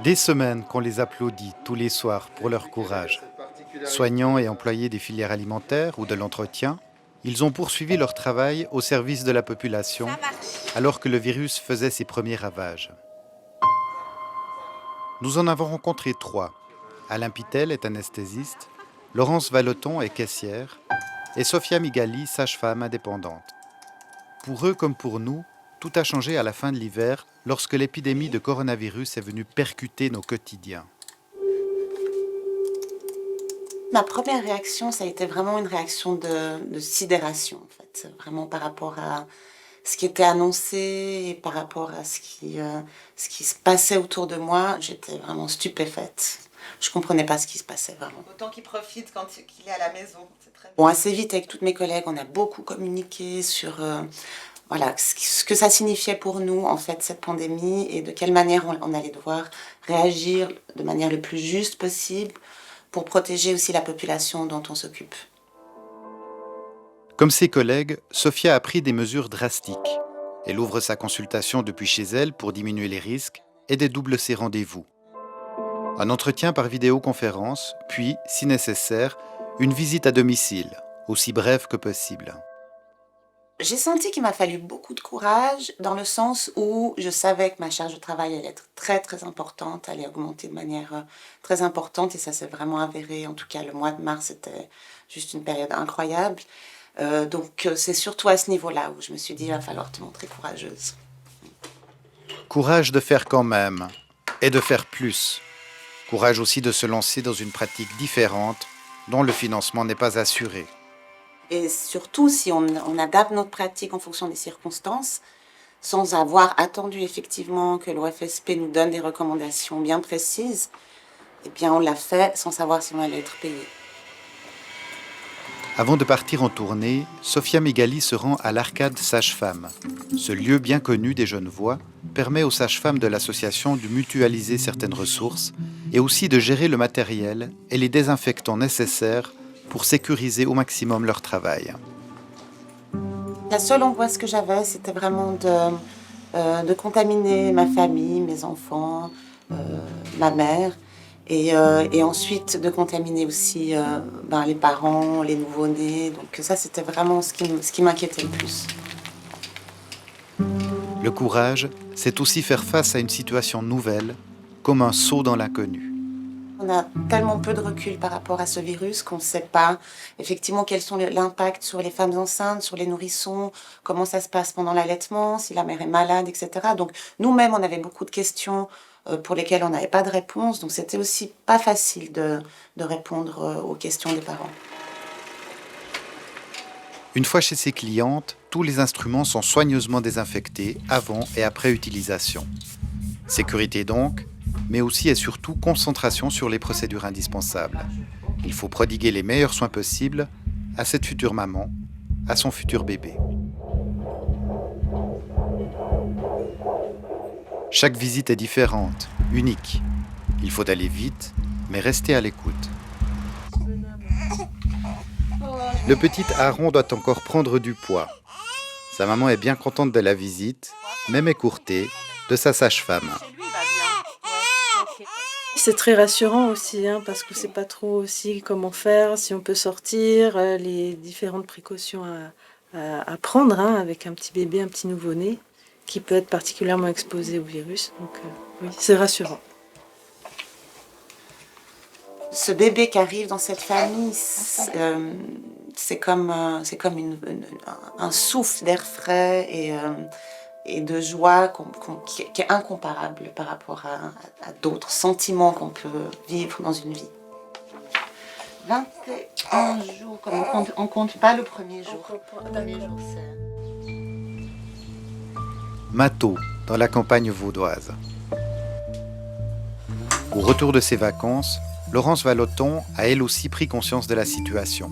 Des semaines qu'on les applaudit tous les soirs pour leur courage. Soignants et employés des filières alimentaires ou de l'entretien, ils ont poursuivi leur travail au service de la population alors que le virus faisait ses premiers ravages. Nous en avons rencontré trois. Alain Pitel est anesthésiste, Laurence Valloton est caissière et Sophia Migali, sage-femme indépendante. Pour eux comme pour nous, tout a changé à la fin de l'hiver lorsque l'épidémie de coronavirus est venue percuter nos quotidiens. Ma première réaction, ça a été vraiment une réaction de sidération, en fait. Vraiment par rapport à ce qui était annoncé et par rapport à ce qui se passait autour de moi. J'étais vraiment stupéfaite. Je comprenais pas ce qui se passait, vraiment. Autant qu'il profite quand il est à la maison, c'est très bien. Bon, assez vite, avec toutes mes collègues, on a beaucoup communiqué sur voilà, ce que ça signifiait pour nous, en fait, cette pandémie, et de quelle manière on allait devoir réagir de manière le plus juste possible pour protéger aussi la population dont on s'occupe. Comme ses collègues, Sophia a pris des mesures drastiques. Elle ouvre sa consultation depuis chez elle pour diminuer les risques et dédouble ses rendez-vous. Un entretien par vidéoconférence, puis, si nécessaire, une visite à domicile, aussi brève que possible. J'ai senti qu'il m'a fallu beaucoup de courage dans le sens où je savais que ma charge de travail allait être très très importante, allait augmenter de manière très importante, et ça s'est vraiment avéré. En tout cas, le mois de mars, c'était juste une période incroyable. Donc c'est surtout à ce niveau-là où je me suis dit, il va falloir te montrer courageuse. Courage de faire quand même, et de faire plus. Courage aussi de se lancer dans une pratique différente dont le financement n'est pas assuré. Et surtout, si on adapte notre pratique en fonction des circonstances, sans avoir attendu effectivement que l'OFSP nous donne des recommandations bien précises, eh bien on l'a fait sans savoir si on allait être payé. Avant de partir en tournée, Sophia Migali se rend à l'Arcade Sage-Femme. Ce lieu bien connu des Genevois permet aux sages-femmes de l'association de mutualiser certaines ressources et aussi de gérer le matériel et les désinfectants nécessaires pour sécuriser au maximum leur travail. La seule angoisse que j'avais, c'était vraiment de contaminer ma famille, mes enfants, ma mère, et ensuite de contaminer aussi les parents, les nouveau-nés. Donc ça, c'était vraiment ce qui m'inquiétait le plus. Le courage, c'est aussi faire face à une situation nouvelle, comme un saut dans l'inconnu. On a tellement peu de recul par rapport à ce virus qu'on ne sait pas effectivement quels sont l'impact sur les femmes enceintes, sur les nourrissons, comment ça se passe pendant l'allaitement, si la mère est malade, etc. Donc nous-mêmes, on avait beaucoup de questions pour lesquelles on n'avait pas de réponse. Donc c'était aussi pas facile de répondre aux questions des parents. Une fois chez ses clientes, tous les instruments sont soigneusement désinfectés avant et après utilisation. Sécurité donc, mais aussi et surtout concentration sur les procédures indispensables. Il faut prodiguer les meilleurs soins possibles à cette future maman, à son futur bébé. Chaque visite est différente, unique. Il faut aller vite, mais rester à l'écoute. Le petit Aaron doit encore prendre du poids. Sa maman est bien contente de la visite, même écourtée, de sa sage-femme. C'est très rassurant aussi, parce que c'est pas trop aussi comment faire, si on peut sortir, les différentes précautions à prendre avec un petit bébé, un petit nouveau-né, qui peut être particulièrement exposé au virus. Donc oui, c'est rassurant. Ce bébé qui arrive dans cette famille, c'est comme un souffle d'air frais et de joie qui est incomparable par rapport à d'autres sentiments qu'on peut vivre dans une vie. 21 jours, comme on compte pas le premier jour. Le premier jour, c'est... Mato, dans la campagne vaudoise. Au retour de ses vacances, Laurence Valloton a elle aussi pris conscience de la situation.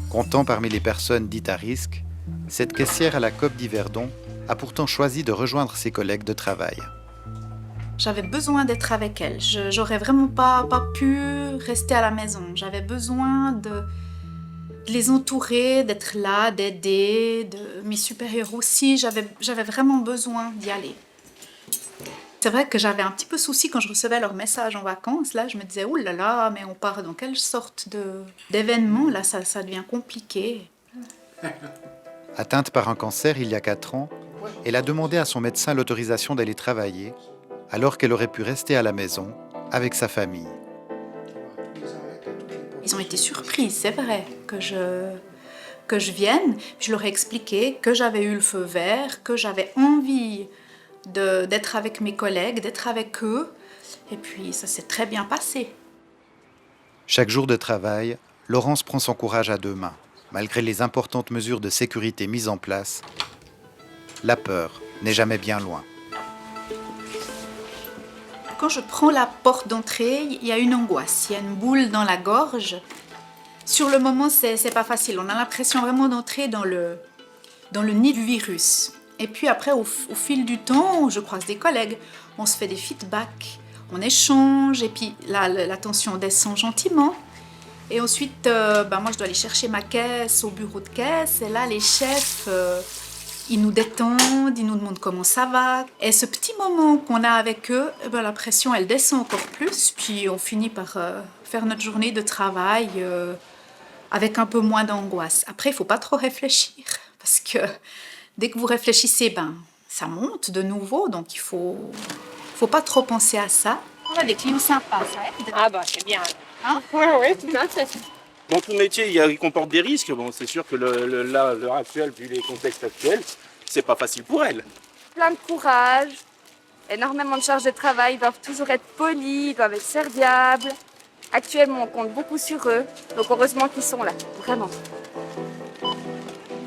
Comptant parmi les personnes dites à risque, cette caissière à la COP d'Yverdon a pourtant choisi de rejoindre ses collègues de travail. J'avais besoin d'être avec elles. J'aurais vraiment pas pu rester à la maison. J'avais besoin de les entourer, d'être là, d'aider, de mes supérieurs aussi. J'avais vraiment besoin d'y aller. C'est vrai que j'avais un petit peu souci quand je recevais leurs messages en vacances. Là, je me disais, ouh là là, mais on part dans quelle sorte d'événement? Là, ça devient compliqué. Atteinte par un cancer il y a 4 ans, elle a demandé à son médecin l'autorisation d'aller travailler, alors qu'elle aurait pu rester à la maison avec sa famille. Ils ont été surpris, c'est vrai, que je vienne. Je leur ai expliqué que j'avais eu le feu vert, que j'avais envie d'être avec mes collègues, d'être avec eux. Et puis, ça s'est très bien passé. Chaque jour de travail, Laurence prend son courage à 2 mains. Malgré les importantes mesures de sécurité mises en place, la peur n'est jamais bien loin. Quand je prends la porte d'entrée, il y a une angoisse, il y a une boule dans la gorge. Sur le moment, c'est pas facile. On a l'impression vraiment d'entrer dans le nid du virus. Et puis après, au fil du temps, je croise des collègues, on se fait des feedbacks, on échange, et puis la tension descend gentiment. Et ensuite, moi, je dois aller chercher ma caisse au bureau de caisse. Et là, les chefs, ils nous détendent, ils nous demandent comment ça va. Et ce petit moment qu'on a avec eux, la pression, elle descend encore plus. Puis on finit par faire notre journée de travail avec un peu moins d'angoisse. Après, il ne faut pas trop réfléchir. Parce que dès que vous réfléchissez, ça monte de nouveau. Donc, il ne faut pas trop penser à ça. On a des clients sympas, ça aide. Ah bah c'est bien. Hein? Oui, tout à fait. Dans tout métier, il comporte des risques. Bon, c'est sûr que l'heure actuelle, vu les contextes actuels, c'est pas facile pour elle. Plein de courage, énormément de charges de travail, ils doivent toujours être polis, ils doivent être serviables. Actuellement, on compte beaucoup sur eux, donc heureusement qu'ils sont là, vraiment.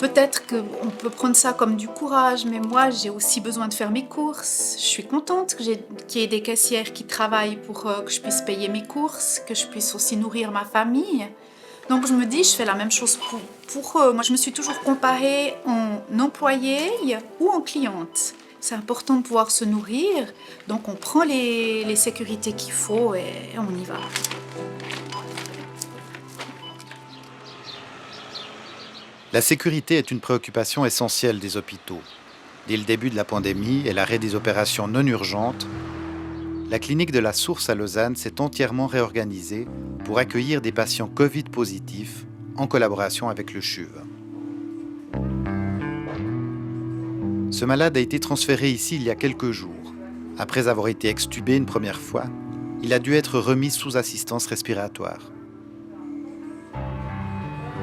Peut-être qu'on peut prendre ça comme du courage, mais moi, j'ai aussi besoin de faire mes courses. Je suis contente qu'il y ait des caissières qui travaillent pour que je puisse payer mes courses, que je puisse aussi nourrir ma famille. Donc je me dis, je fais la même chose pour eux. Moi, je me suis toujours comparée en employée ou en cliente. C'est important de pouvoir se nourrir, donc on prend les sécurités qu'il faut et on y va. La sécurité est une préoccupation essentielle des hôpitaux. Dès le début de la pandémie et l'arrêt des opérations non urgentes, la clinique de la Source à Lausanne s'est entièrement réorganisée pour accueillir des patients Covid positifs en collaboration avec le CHUV. Ce malade a été transféré ici il y a quelques jours. Après avoir été extubé une première fois, il a dû être remis sous assistance respiratoire.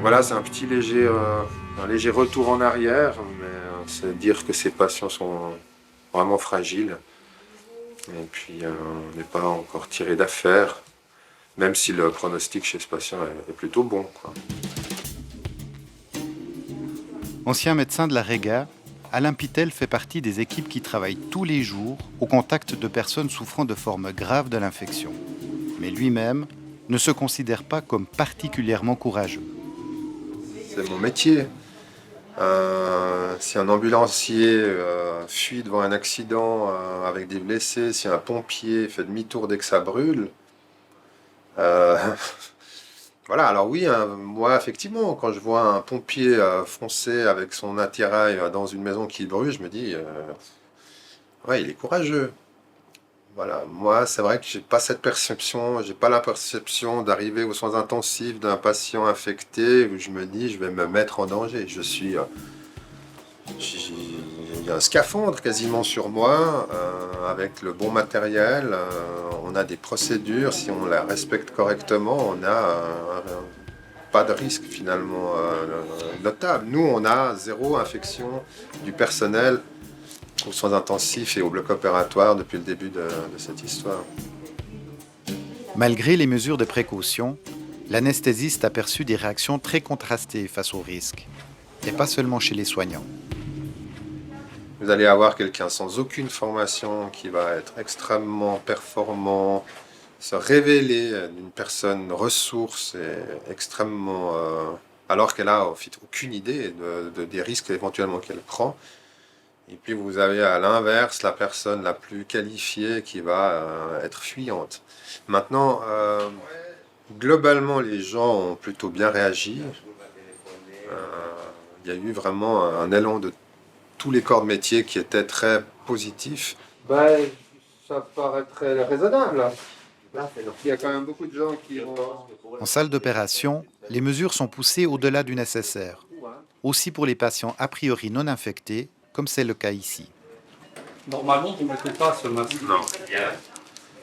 Voilà, c'est un léger retour en arrière, mais c'est dire que ces patients sont vraiment fragiles. Et puis, on n'est pas encore tiré d'affaire, même si le pronostic chez ce patient est plutôt bon, quoi. Ancien médecin de la Réga, Alain Pitel fait partie des équipes qui travaillent tous les jours au contact de personnes souffrant de formes graves de l'infection. Mais lui-même ne se considère pas comme particulièrement courageux. C'est mon métier. Si un ambulancier fuit devant un accident avec des blessés, si un pompier fait demi-tour dès que ça brûle, voilà, alors oui, moi effectivement, quand je vois un pompier foncer avec son attirail dans une maison qui brûle, je me dis, ouais, il est courageux. Voilà, moi c'est vrai que j'ai pas cette perception, j'ai pas la perception d'arriver aux soins intensifs d'un patient infecté où je me dis je vais me mettre en danger. Il y a un scaphandre quasiment sur moi avec le bon matériel, on a des procédures, si on la respecte correctement, on n'a pas de risque finalement notable. Nous on a 0 infection du personnel aux soins intensifs et au bloc opératoire depuis le début de cette histoire. Malgré les mesures de précaution, l'anesthésiste a perçu des réactions très contrastées face au risque, et pas seulement chez les soignants. Vous allez avoir quelqu'un sans aucune formation qui va être extrêmement performant, se révéler d'une personne ressource et extrêmement... alors qu'elle n'a aucune idée des risques éventuellement qu'elle prend. Et puis vous avez à l'inverse la personne la plus qualifiée qui va être fuyante. Maintenant, globalement, les gens ont plutôt bien réagi. Il y a eu vraiment un élan de tous les corps de métier qui était très positif. ça paraît très raisonnable. Il y a quand même beaucoup de gens qui vont... En salle d'opération, les mesures sont poussées au-delà du nécessaire, aussi pour les patients a priori non infectés, comme c'est le cas ici. Normalement, vous ne mettez pas ce masque. Non.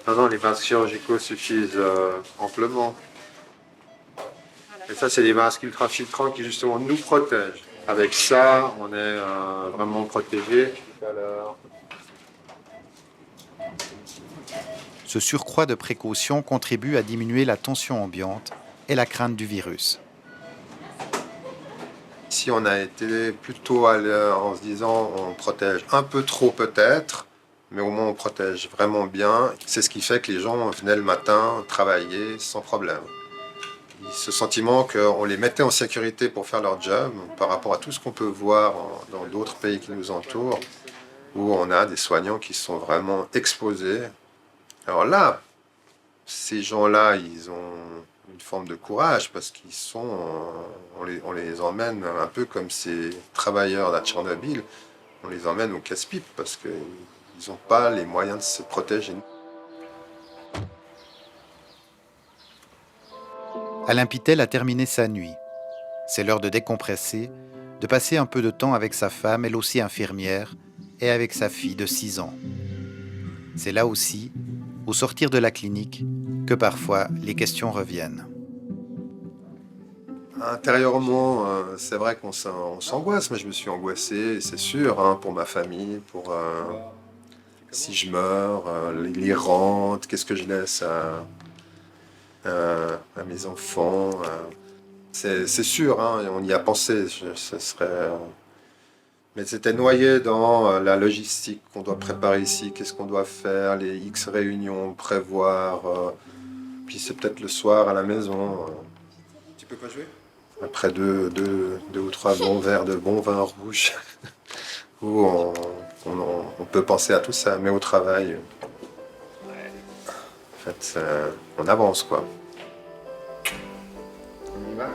Non, les masques chirurgicaux suffisent amplement. Et ça, c'est des masques ultra-filtrants qui justement nous protègent. Avec ça, on est vraiment protégé. Ce surcroît de précaution contribue à diminuer la tension ambiante et la crainte du virus. Ici, on a été plutôt à l'heure en se disant on protège un peu trop peut-être, mais au moins on protège vraiment bien. C'est ce qui fait que les gens venaient le matin travailler sans problème. Ce sentiment qu'on les mettait en sécurité pour faire leur job par rapport à tout ce qu'on peut voir dans d'autres pays qui nous entourent, où on a des soignants qui sont vraiment exposés. Alors là, ces gens-là, ils ont une forme de courage parce qu'ils sont, on les emmène un peu comme ces travailleurs à Tchernobyl, on les emmène au casse-pipe parce qu'ils n'ont pas les moyens de se protéger. Alain Pitel a terminé sa nuit. C'est l'heure de décompresser, de passer un peu de temps avec sa femme, elle aussi infirmière, et avec sa fille de 6 ans. C'est là aussi, au sortir de la clinique, que parfois les questions reviennent. Intérieurement, c'est vrai qu'on s'angoisse, mais je me suis angoissé, c'est sûr, hein, pour ma famille, pour si je meurs, les rentes, qu'est-ce que je laisse à mes enfants. C'est sûr, hein, on y a pensé, ce serait... Mais c'était noyé dans la logistique qu'on doit préparer ici, qu'est-ce qu'on doit faire, les X réunions, prévoir, puis c'est peut-être le soir à la maison. Tu peux pas jouer ? Après deux ou trois bons verres de bon vin rouge, où on peut penser à tout ça, mais au travail, en fait, on avance, quoi. On y va ?